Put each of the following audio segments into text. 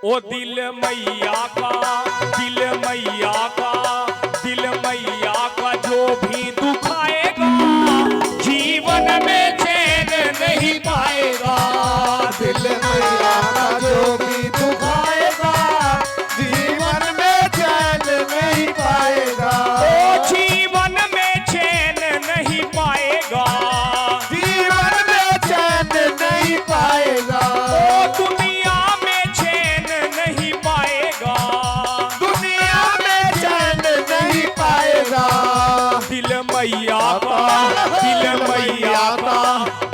ओ दिल मैया का, दिल मैया का, दिल मैया का जो भी दुखाएगा जीवन में चैन नहीं पाएगा। दिल मैया का जो भी दुखाएगा जीवन में चैन नहीं पाएगा। ओ जीवन में चैन नहीं पाएगा, जीवन में चैन नहीं पाएगा। ओ दुनिया में चैन नहीं पाएगा, दुनिया में चैन नहीं पाएगा। दिल मैया का, दिल मैया का,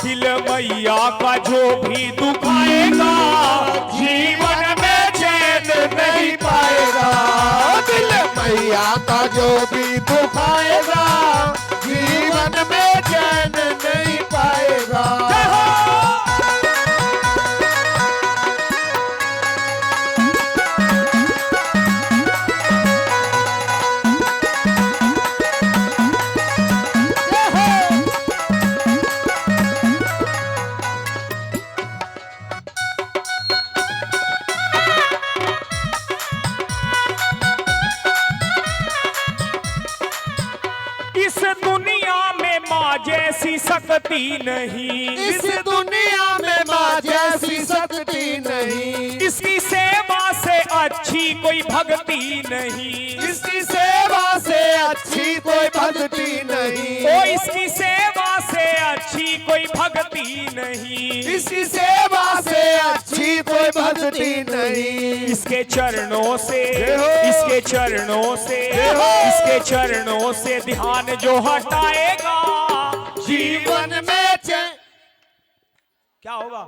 दिल मैया का जो भी दुखाएगा जीवन में चैन नहीं पाएगा। दिल मैया का जो भी दुखाएगा जीवन में चैन नहीं पाएगा। इस दुनिया में माँ जैसी शक्ति नहीं, इस दुनिया में माँ जैसी शक्ति नहीं। इसकी सेवा से अच्छी कोई भक्ति नहीं, इसकी सेवा से अच्छी कोई भक्ति नहीं। ओ इसकी सेवा से अच्छी कोई भक्ति नहीं, इसकी सेवा से अच्छी कोई भक्ति नहीं। इसके चरणों से, इसके चरणों से, इसके चरणों से ध्यान जो हटाएगा जीवन में चैन। क्या होगा?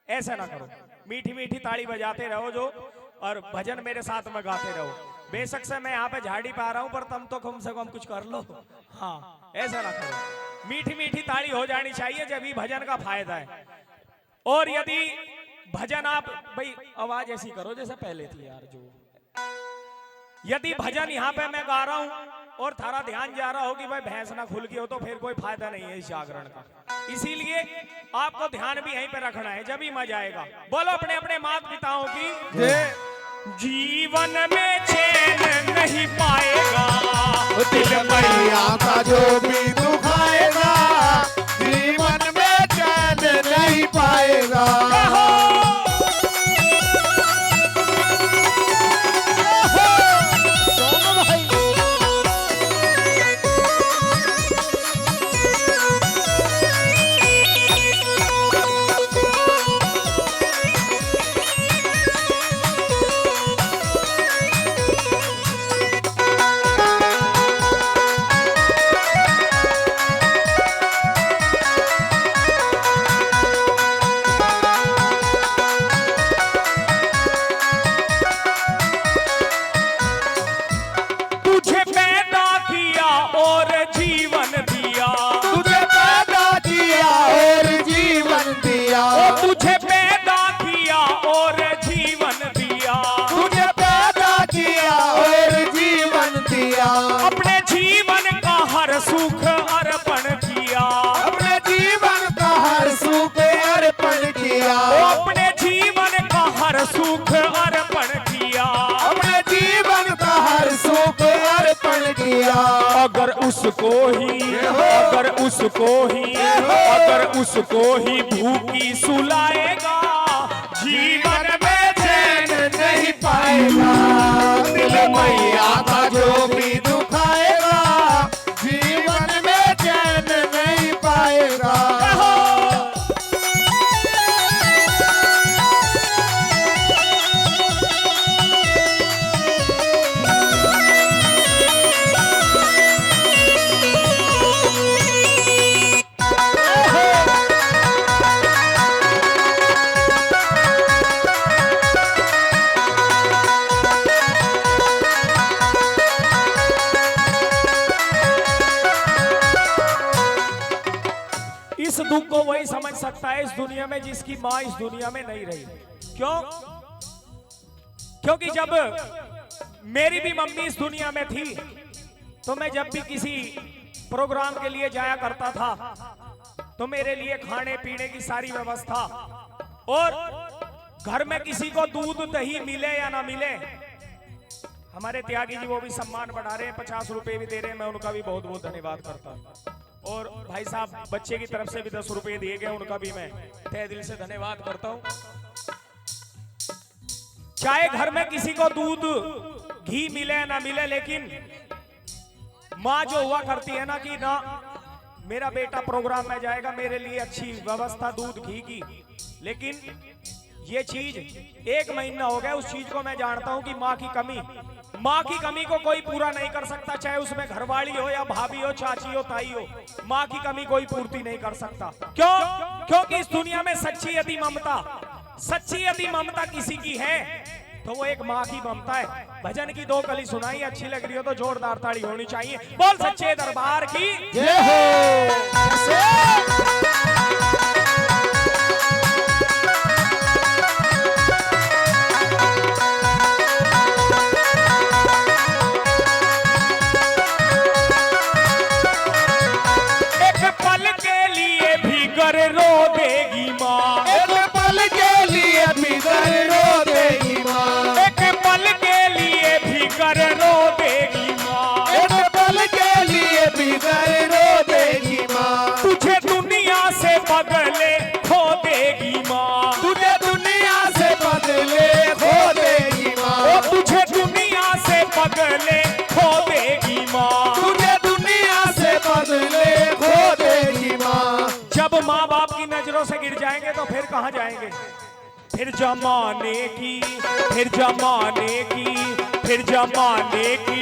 ऐसा ना करो, मीठी मीठी ताली बजाते रहो जो, और भजन मेरे साथ में गाते रहो। बेशक से मैं यहाँ पे झाड़ी पा रहा हूँ पर तुम तो कम से कम कुछ कर लो। हाँ, ऐसा ना करो, मीठी मीठी ताली हो जानी चाहिए, जब ही भजन का फायदा है। और यदि भजन आप भाई आवाज ऐसी करो जैसे पहले थी यार, जो यदि भजन यहाँ पे मैं गा रहा हूँ और थारा ध्यान जा रहा हो कि भाई भैंस ना खुल गई हो, तो फिर कोई फायदा नहीं है इस जागरण का। इसीलिए आपको ध्यान भी यहीं पे रखना है, जब ही मजा आएगा। बोलो अपने अपने माता पिताओं की। जीवन में चैन नहीं पाएगा, दिल मैया का जो भी दुखाएगा जीवन में चैन नहीं पाएगा। तुझे पैदा किया और जीवन दिया, तुझे पैदा किया और जीवन दिया। तुझे पैदा किया और जीवन दिया, तुझे पैदा किया और जीवन दिया। अपने जीवन का हर सुख अर्पण किया, अपने जीवन का हर सुख अर्पण किया। अपने जीवन का हर सुख अर्पण किया, अपने जीवन का हर सुख अर्पण किया। अगर उसको ही, अगर उसको ही, अगर उसको ही भूखी सुलाएगा जीवन में चैन नहीं पाएगा। दिल मैया का जो भी दुखाएगा जीवन में चैन नहीं पाएगा। इस दुख को वही समझ सकता है इस दुनिया में जिसकी माँ इस दुनिया में नहीं रही। क्यों? क्योंकि जब मेरी भी मम्मी इस दुनिया में थी तो मैं जब भी किसी प्रोग्राम के लिए जाया करता था तो मेरे लिए खाने पीने की सारी व्यवस्था, और घर में किसी को दूध दही मिले या ना मिले, हमारे त्यागी जी वो भी सम्मान बढ़ा रहे हैं, 50 रुपए भी दे रहे हैं, मैं उनका भी बहुत बहुत धन्यवाद करता हूँ। और भाई साहब बच्चे की तरफ से भी 10 रुपए दिए गए, उनका भी मैं तहे दिल से धन्यवाद करता हूँ। चाहे घर में किसी को दूध घी मिले या ना मिले, लेकिन माँ जो हुआ करती है ना कि ना मेरा बेटा प्रोग्राम में जाएगा, मेरे लिए अच्छी व्यवस्था दूध घी की, लेकिन ये चीज 1 महीना हो गया, उस चीज को मैं जानता हूं कि माँ की कमी को कोई पूरा नहीं कर सकता, चाहे उसमें घरवाली हो या भाभी हो, चाची हो, ताई हो, माँ की कमी कोई पूर्ति नहीं कर सकता। क्यों? क्योंकि इस दुनिया में सच्ची यदि ममता किसी की है तो वो एक माँ की ममता है। भजन की 2 कली सुनाई, अच्छी लग रही हो तो जोरदार ताड़ी होनी चाहिए। बोल सच्चे दरबार की जय हो। एक पल के लिए भी गर रो देगी माँ, एक पल के लिए भी गर रो देगी माँ, एक पल के लिए भी गर रो देगी माँ, एक पल के लिए भी गर रो देगी माँ, तुझे दुनिया से बदले खो देगी माँ, तुझे दुनिया से बदले खो देगी माँ, ओ तुझे दुनिया से बदले खो देगी माँ, तुझे दुनिया से बदले खो देगी माँ। जब माँ बाप की नजरों से गिर जाएंगे तो फिर कहाँ जाएंगे? फिर जमाने की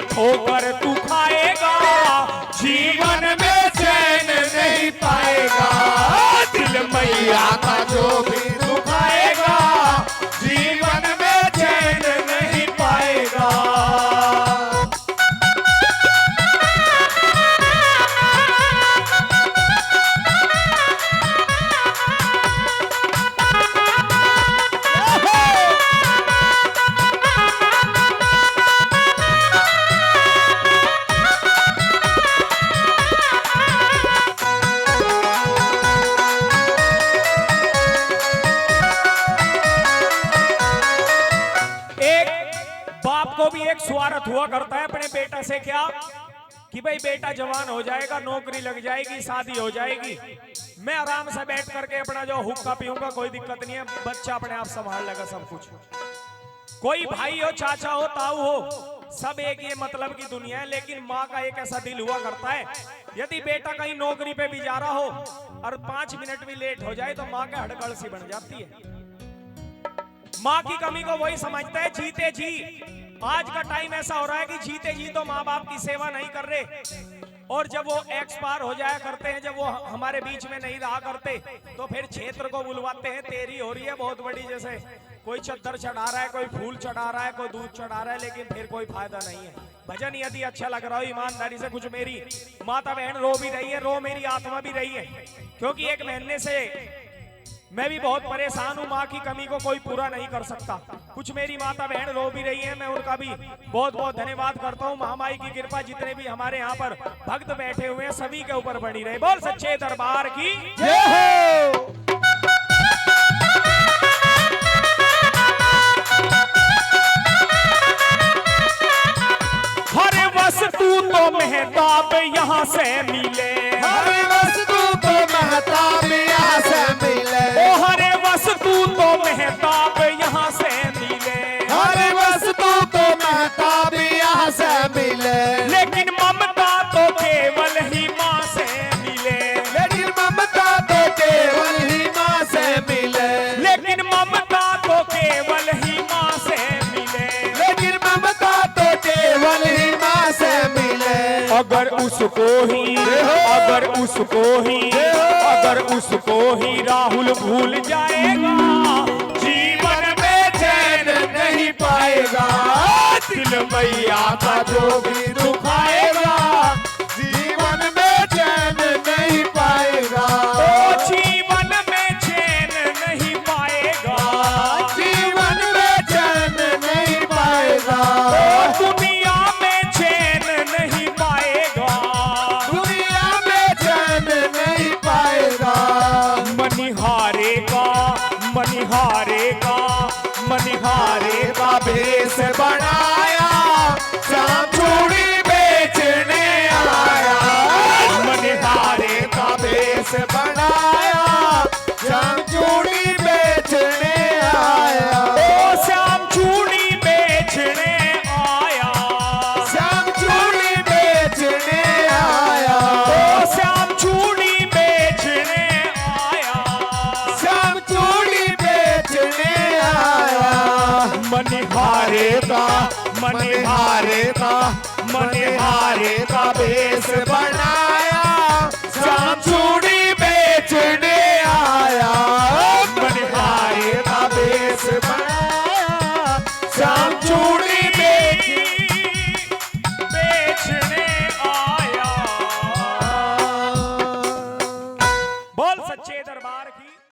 ठोकर तू खाएगा, जीवन में चैन नहीं पाएगा, दिल मैया का जो भी दुखाएगा, जीवन में चैन नहीं पाएगा। को भी एक स्वार्थ हुआ करता है अपने बेटा से, क्या कि भाई बेटा जवान हो जाएगा, नौकरी लग जाएगी, शादी हो जाएगी, मैं आराम से बैठ करके अपना जो हुक्का पीऊंगा, कोई दिक्कत नहीं है, बच्चा अपने आप संभाल लेगा सब कुछ। कोई भाई हो, चाचा हो, ताऊ हो, सब एक ये मतलब की दुनिया है। लेकिन माँ का एक ऐसा दिल हुआ करता है, यदि बेटा कहीं नौकरी पे भी जा रहा हो और 5 मिनट भी लेट हो जाए तो माँ के हड़कड़ सी बन जाती है। माँ की कमी को वही समझता है जीते जी। आज का टाइम ऐसा हो रहा है कि जीते जी तो माँ बाप की सेवा नहीं कर रहे, और जब वो एक्सपायर हो जाया करते हैं, जब वो हमारे बीच में नहीं रहा करते, तो फिर क्षेत्र को बुलवाते हैं, तेरी हो रही है बहुत बड़ी, जैसे कोई चद्दर चढ़ा रहा है, कोई फूल चढ़ा रहा है, कोई दूध चढ़ा रहा है, लेकिन फिर कोई फायदा नहीं है। भजन यदि अच्छा लग रहा हो ईमानदारी से, कुछ मेरी माता बहन रो भी रही है, रो मेरी आत्मा भी रही है, क्योंकि 1 महीने से मैं भी बहुत परेशान हूँ। माँ की कमी को कोई पूरा नहीं कर सकता। कुछ मेरी माता बहन रो भी रही है, मैं उनका भी बहुत बहुत धन्यवाद करता हूँ। महामाई की कृपा जितने भी हमारे यहाँ पर भक्त बैठे हुए हैं सभी के ऊपर बनी रहे। बोल सच्चे दरबार की जय हो। हर वस्तु तो मेहताब यहाँ से मिले, हर वस्तु तो महताब यहाँ से मिले, ओ हर वस्तु तो मेहताब यहाँ से मिले, हर वस्तु तो महताब यहाँ से मिले, लेकिन ममता तो केवल ही माँ से मिले, लेकिन ममता तो केवल ही माँ से मिले, लेकिन ममता तो केवल ही माँ से मिले, लेकिन ममता तो केवल ही माँ से मिले। अगर उसको ही राहुल भूल जाएगा, जीवन में चैन नहीं पाएगा, दिल मैया का जो भी दुखाएगा, जीवन में चैन नहीं पाएगा, ओ जीवन में चैन नहीं पाएगा, जीवन में चैन नहीं पाएगा, ओ दुनिया में चैन नहीं पाएगा, दुनिया में चैन नहीं पाएगा। मनिहारे का मनिहारे का भेष बनाया, श्याम चूड़ी बेचने आया। मनिहारे का भेष बनाया, श्याम चूड़ी बेचने आया। ओ श्याम चूड़ी बेचने आया, श्याम चूड़ी बेचने आया। ओ श्याम चूड़ी बेचने आया, श्याम चूड़ी बेचने आया। मनिहारे का मनिहारे का मनिहारे का भेष बनाया, श्याम चूड़ी